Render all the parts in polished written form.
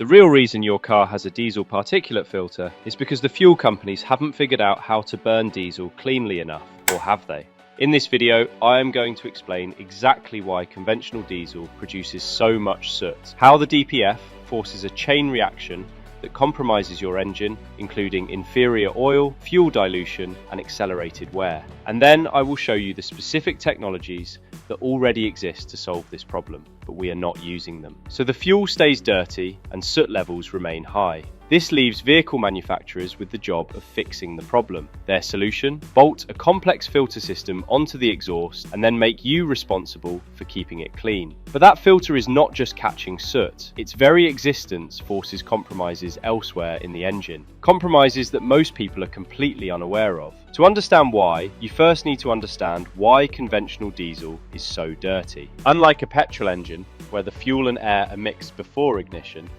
The real reason your car has a diesel particulate filter is because the fuel companies haven't figured out how to burn diesel cleanly enough, or have they? In this video, I am going to explain exactly why conventional diesel produces so much soot, how the DPF forces a chain reaction that compromises your engine, including inferior oil, fuel dilution, and accelerated wear. And then I will show you the specific technologies that already exist to solve this problem, but we are not using them. So the fuel stays dirty and soot levels remain high. This leaves vehicle manufacturers with the job of fixing the problem. Their solution? Bolt a complex filter system onto the exhaust and then make you responsible for keeping it clean. But that filter is not just catching soot. Its very existence forces compromises elsewhere in the engine. Compromises that most people are completely unaware of. To understand why, you first need to understand why conventional diesel is so dirty. Unlike a petrol engine, where the fuel and air are mixed before ignition,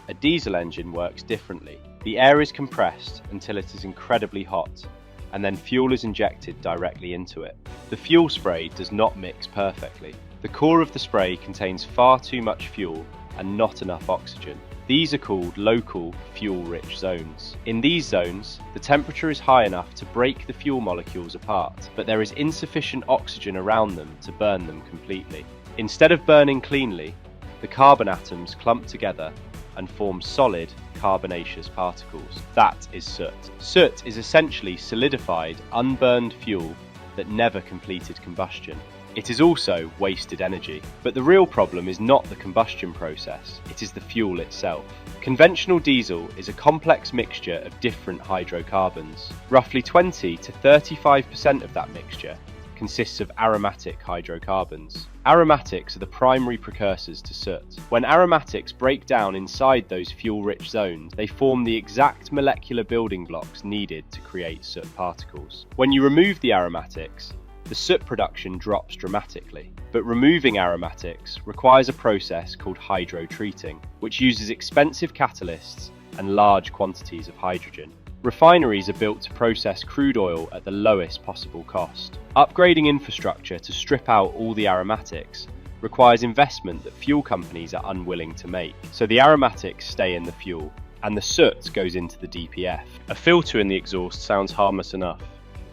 a diesel engine works differently. The air is compressed until it is incredibly hot, and then fuel is injected directly into it. The fuel spray does not mix perfectly. The core of the spray contains far too much fuel and not enough oxygen. These are called local fuel-rich zones. In these zones, the temperature is high enough to break the fuel molecules apart, but there is insufficient oxygen around them to burn them completely. Instead of burning cleanly, the carbon atoms clump together and form solid carbonaceous particles. That is soot. Soot is essentially solidified, unburned fuel that never completed combustion. It is also wasted energy. But the real problem is not the combustion process, it is the fuel itself. Conventional diesel is a complex mixture of different hydrocarbons. Roughly 20 to 35% of that mixture consists of aromatic hydrocarbons. Aromatics are the primary precursors to soot. When aromatics break down inside those fuel-rich zones, they form the exact molecular building blocks needed to create soot particles. When you remove the aromatics, the soot production drops dramatically. But removing aromatics requires a process called hydrotreating, which uses expensive catalysts and large quantities of hydrogen. Refineries are built to process crude oil at the lowest possible cost. Upgrading infrastructure to strip out all the aromatics requires investment that fuel companies are unwilling to make. So the aromatics stay in the fuel, and the soot goes into the DPF. A filter in the exhaust sounds harmless enough.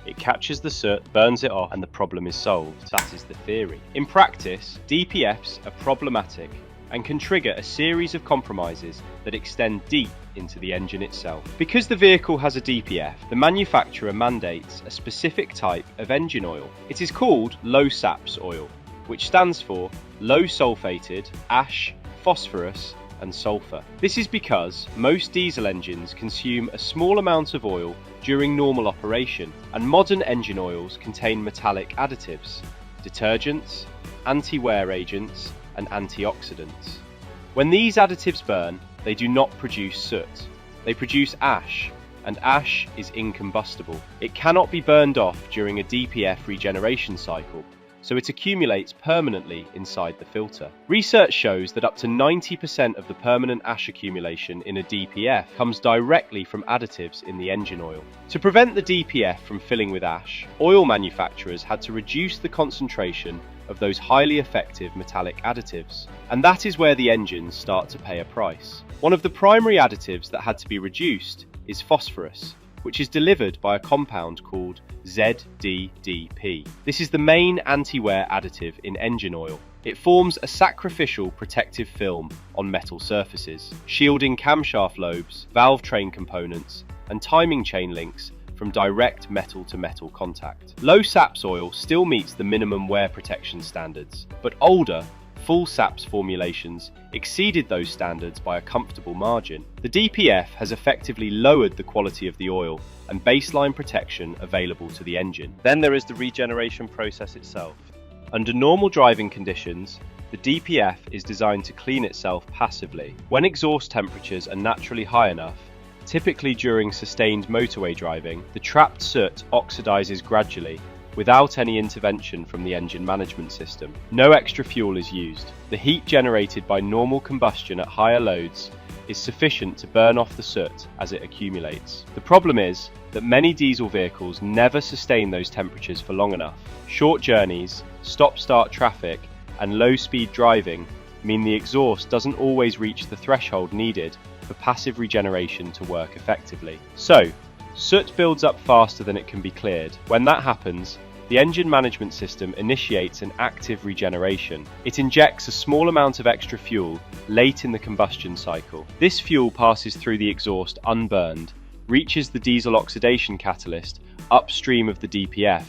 It catches the soot, burns it off, and the problem is solved. That is the theory. In practice, DPFs are problematic and can trigger a series of compromises that extend deep into the engine itself. Because the vehicle has a DPF, the manufacturer mandates a specific type of engine oil. It is called low SAPS oil, which stands for low sulfated, ash, phosphorus, and sulfur. This is because most diesel engines consume a small amount of oil during normal operation, and modern engine oils contain metallic additives, detergents, anti-wear agents, and antioxidants. When these additives burn, they do not produce soot. They produce ash, and ash is incombustible. It cannot be burned off during a DPF regeneration cycle, so it accumulates permanently inside the filter. Research shows that up to 90% of the permanent ash accumulation in a DPF comes directly from additives in the engine oil. To prevent the DPF from filling with ash, oil manufacturers had to reduce the concentration of those highly effective metallic additives. And that is where the engines start to pay a price. One of the primary additives that had to be reduced is phosphorus, which is delivered by a compound called ZDDP. This is the main anti-wear additive in engine oil. It forms a sacrificial protective film on metal surfaces, shielding camshaft lobes, valve train components, and timing chain links from direct metal-to-metal contact. Low SAPS oil still meets the minimum wear protection standards, but older, full SAPS formulations exceeded those standards by a comfortable margin. The DPF has effectively lowered the quality of the oil and baseline protection available to the engine. Then there is the regeneration process itself. Under normal driving conditions, the DPF is designed to clean itself passively. When exhaust temperatures are naturally high enough, typically during sustained motorway driving, the trapped soot oxidizes gradually without any intervention from the engine management system. No extra fuel is used. The heat generated by normal combustion at higher loads is sufficient to burn off the soot as it accumulates. The problem is that many diesel vehicles never sustain those temperatures for long enough. Short journeys, stop-start traffic, and low-speed driving mean the exhaust doesn't always reach the threshold needed for passive regeneration to work effectively. So, soot builds up faster than it can be cleared. When that happens, the engine management system initiates an active regeneration. It injects a small amount of extra fuel late in the combustion cycle. This fuel passes through the exhaust unburned, reaches the diesel oxidation catalyst upstream of the DPF,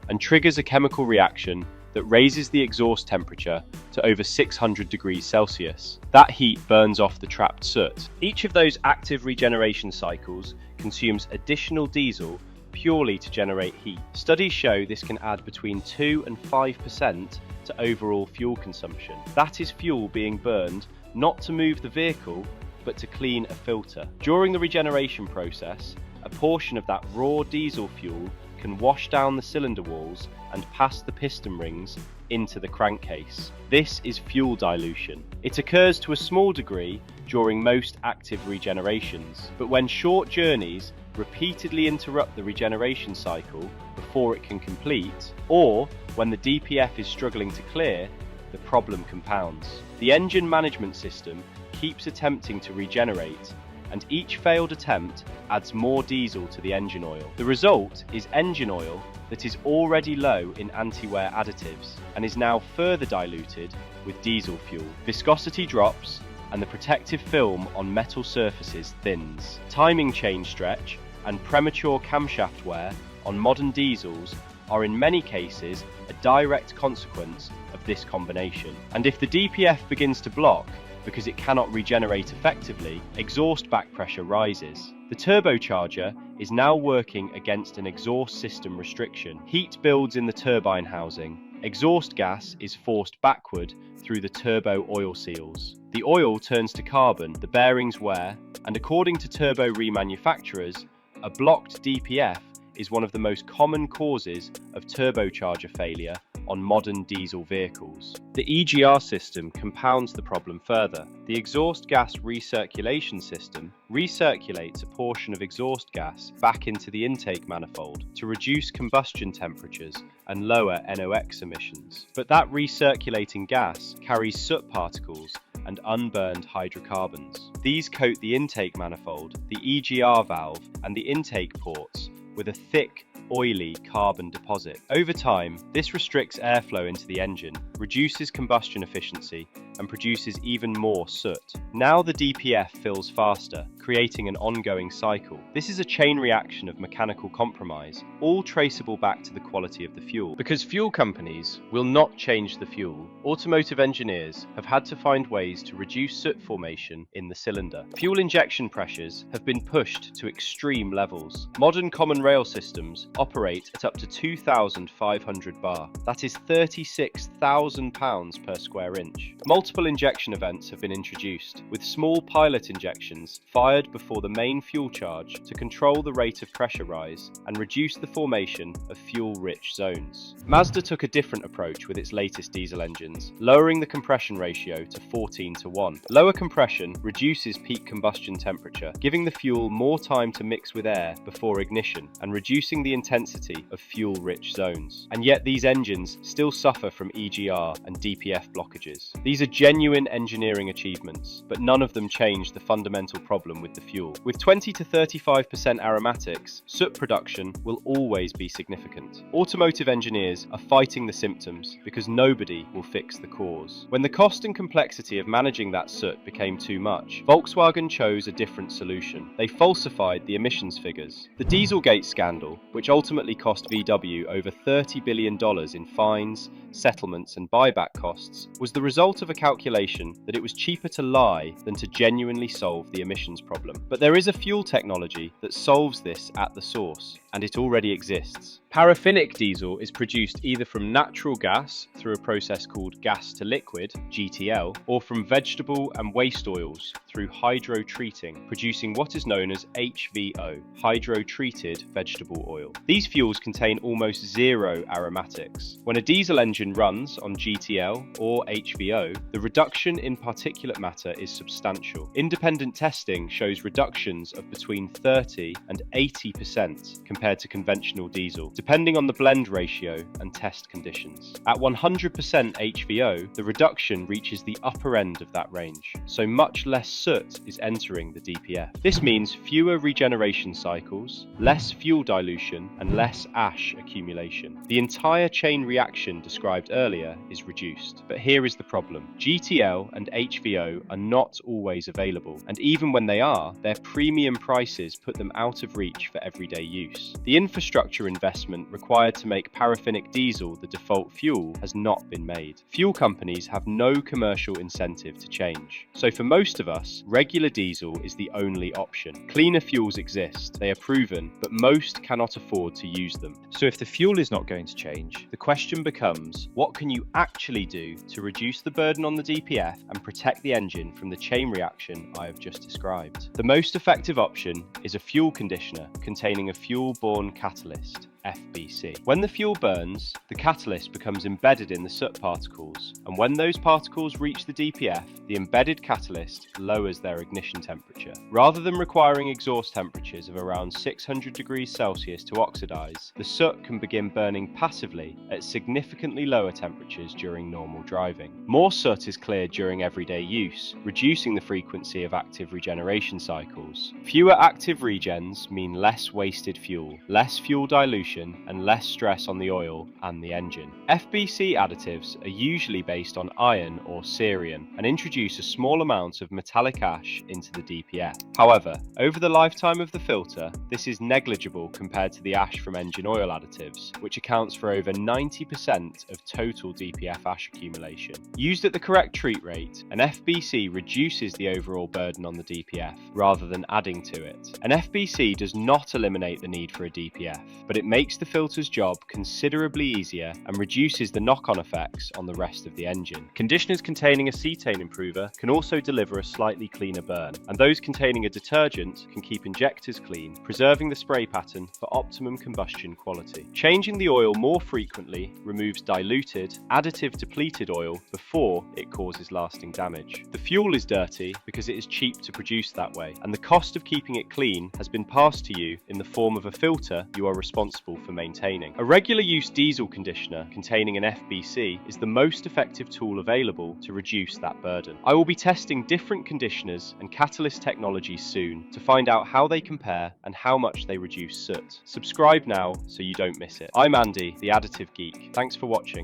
and triggers a chemical reaction that raises the exhaust temperature to over 600 degrees Celsius. That heat burns off the trapped soot. Each of those active regeneration cycles consumes additional diesel purely to generate heat. Studies show this can add between 2 and 5% to overall fuel consumption. That is fuel being burned not to move the vehicle, but to clean a filter. During the regeneration process, a portion of that raw diesel fuel can wash down the cylinder walls and pass the piston rings into the crankcase. This is fuel dilution. It occurs to a small degree during most active regenerations, but when short journeys repeatedly interrupt the regeneration cycle before it can complete, or when the DPF is struggling to clear, the problem compounds. The engine management system keeps attempting to regenerate, and each failed attempt adds more diesel to the engine oil. The result is engine oil that is already low in anti-wear additives and is now further diluted with diesel fuel. Viscosity drops and the protective film on metal surfaces thins. Timing chain stretch and premature camshaft wear on modern diesels are in many cases a direct consequence of this combination. And if the DPF begins to block because it cannot regenerate effectively, exhaust back pressure rises. The turbocharger is now working against an exhaust system restriction. Heat builds in the turbine housing. Exhaust gas is forced backward through the turbo oil seals. The oil turns to carbon, the bearings wear, and according to turbo remanufacturers, a blocked DPF is one of the most common causes of turbocharger failure on modern diesel vehicles. The EGR system compounds the problem further. The exhaust gas recirculation system recirculates a portion of exhaust gas back into the intake manifold to reduce combustion temperatures and lower NOx emissions. But that recirculating gas carries soot particles and unburned hydrocarbons. These coat the intake manifold, the EGR valve, and the intake ports with a thick, oily carbon deposit. Over time, this restricts airflow into the engine, reduces combustion efficiency, and produces even more soot. Now the DPF fills faster, creating an ongoing cycle. This is a chain reaction of mechanical compromise, all traceable back to the quality of the fuel. Because fuel companies will not change the fuel, automotive engineers have had to find ways to reduce soot formation in the cylinder. Fuel injection pressures have been pushed to extreme levels. Modern common rail systems operate at up to 2,500 bar. That is 36,000 pounds per square inch. Multiple injection events have been introduced, with small pilot injections fired before the main fuel charge to control the rate of pressure rise and reduce the formation of fuel-rich zones. Mazda took a different approach with its latest diesel engines, lowering the compression ratio to 14:1. Lower compression reduces peak combustion temperature, giving the fuel more time to mix with air before ignition and reducing the intensity of fuel-rich zones. And yet these engines still suffer from EGR and DPF blockages. These are genuine engineering achievements, but none of them change the fundamental problem with the fuel. With 20 to 35% aromatics, soot production will always be significant. Automotive engineers are fighting the symptoms because nobody will fix the cause. When the cost and complexity of managing that soot became too much, Volkswagen chose a different solution. They falsified the emissions figures. The Dieselgate scandal, which ultimately cost VW over $30 billion in fines, settlements and buyback costs, was the result of a calculation that it was cheaper to lie than to genuinely solve the emissions problem. But there is a fuel technology that solves this at the source, and it already exists. Paraffinic diesel is produced either from natural gas through a process called gas to liquid, GTL, or from vegetable and waste oils through hydrotreating, producing what is known as HVO, hydrotreated vegetable oil. These fuels contain almost zero aromatics. When a diesel engine runs on GTL or HVO, the reduction in particulate matter is substantial. Independent testing shows reductions of between 30 and 80% compared to conventional diesel, depending on the blend ratio and test conditions. At 100% HVO, the reduction reaches the upper end of that range, so much less soot is entering the DPF. This means fewer regeneration cycles, less fuel dilution, and less ash accumulation. The entire chain reaction described earlier is reduced. But here is the problem. GTL and HVO are not always available, and even when they are, their premium prices put them out of reach for everyday use. The infrastructure investment required to make paraffinic diesel the default fuel has not been made. Fuel companies have no commercial incentive to change. So for most of us, regular diesel is the only option. Cleaner fuels exist, they are proven, but most cannot afford to use them. So if the fuel is not going to change, the question becomes, what can you actually do to reduce the burden on the DPF and protect the engine from the chain reaction I have just described? The most effective option is a fuel conditioner containing a fuel-borne catalyst, FBC. When the fuel burns, the catalyst becomes embedded in the soot particles, and when those particles reach the DPF, the embedded catalyst lowers their ignition temperature. Rather than requiring exhaust temperatures of around 600 degrees Celsius to oxidize, the soot can begin burning passively at significantly lower temperatures during normal driving. More soot is cleared during everyday use, reducing the frequency of active regeneration cycles. Fewer active regens mean less wasted fuel, less fuel dilution, and less stress on the oil and the engine. FBC additives are usually based on iron or cerium and introduce a small amount of metallic ash into the DPF. However, over the lifetime of the filter, this is negligible compared to the ash from engine oil additives, which accounts for over 90% of total DPF ash accumulation. Used at the correct treat rate, an FBC reduces the overall burden on the DPF rather than adding to it. An FBC does not eliminate the need for a DPF, but it makes the filter's job considerably easier and reduces the knock-on effects on the rest of the engine. Conditioners containing a cetane improver can also deliver a slightly cleaner burn, and those containing a detergent can keep injectors clean, preserving the spray pattern for optimum combustion quality. Changing the oil more frequently removes diluted, additive-depleted oil before it causes lasting damage. The fuel is dirty because it is cheap to produce that way, and the cost of keeping it clean has been passed to you in the form of a filter you are responsible for maintaining. A regular use diesel conditioner containing an FBC is the most effective tool available to reduce that burden. I will be testing different conditioners and catalyst technologies soon to find out how they compare and how much they reduce soot. Subscribe now so you don't miss it. I'm Andy, the Additive Geek. Thanks for watching.